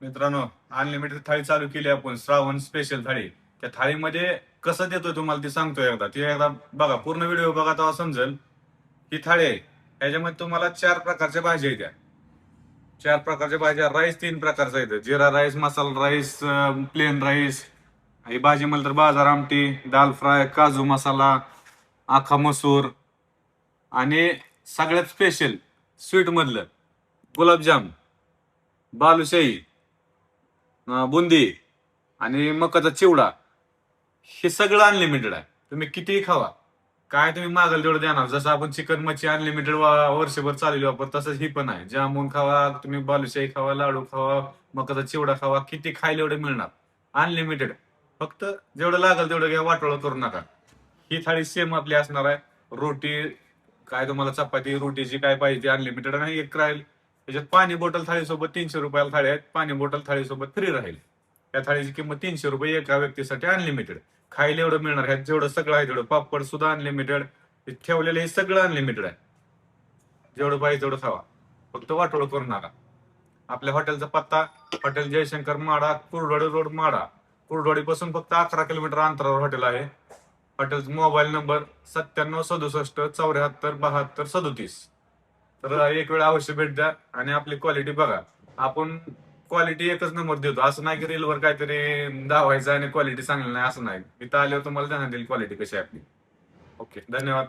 मित्रांनो, अनलिमिटेड थाळी चालू केली आपण, श्रावण स्पेशल थाळी. त्या थाळीमध्ये कसं देतोय तुम्हाला ते सांगतोय एकदा. ती एकदा बघा, पूर्ण व्हिडिओ बघा, तेव्हा समजेल. ही थाळी आहे, ह्याच्यामध्ये तुम्हाला 4 प्रकारच्या भाज्या येत्या. 4 प्रकारच्या भाज्या. राईस 3 प्रकारचा येतं: जिरा राईस, मसाला राईस, प्लेन राईस. ही भाजी म्हणलं तर बाजार आमटी, दाल फ्राय, काजू मसाला, आखा मसूर, आणि सगळ्यात स्पेशल स्वीट मधलं गुलाबजाम, बालुशाही, बुंदी आणि मकाचा चिवडा. हे सगळं अनलिमिटेड आहे. तुम्ही कितीही खावा, काय तुम्ही मागाल तेवढं देणार. जसं आपण चिकन मच्छी अनलिमिटेड वर्षभर चालवली आपण, तसंच ही पण आहे. जामून खावा तुम्ही, बालुशाही खावा, लाडू खावा, मकाचा चिवडा खावा, किती खायला एवढे मिळणार. अनलिमिटेड. फक्त जेवढं लागेल तेवढं घ्या, वाटोळं करू नका. ही थाळी सेम आपली असणार आहे. रोटी, काय तुम्हाला चपाती रोटीची काय पाहिजे ती अनलिमिटेड. आणि एक राहील त्याच्यात पाणी बॉटल थाळीसोबत 300 रुपयाला थाळी आहेत. पाणी बॉटल थाळीसोबत फ्री राहील. या थाळीची किंमत 300 रुपये एका व्यक्तीसाठी अनलिमिटेड. खायला एवढं मिळणार. ह्यात जेवढं सगळं आहे तेवढं, पापड सुद्धा अनलिमिटेड, ठेवलेलं हे सगळं अनलिमिटेड आहे. जेवढं पाहिजे तेवढं खावा, फक्त वाटोळं करू नका. आपल्या हॉटेलचा पत्ता: हॉटेल जयशंकर, माडा, कुर्डवाडी रोड, माडा. कुर्डवाडी पासून फक्त 11 किलोमीटर अंतरावर हॉटेल आहे. हॉटेलचा मोबाईल नंबर 9767 74 72 37. तर एक वेळ अवश्य भेट द्या आणि आपली क्वालिटी बघा. आपण क्वालिटी एकच नंबर देतो. असं नाही की रीलवर काहीतरी दावायचं आणि क्वालिटी चांगली नाही, असं नाही. इथं आल्यावर तुम्हाला जाणून देईल क्वालिटी कशी आहे आपली. ओके, धन्यवाद.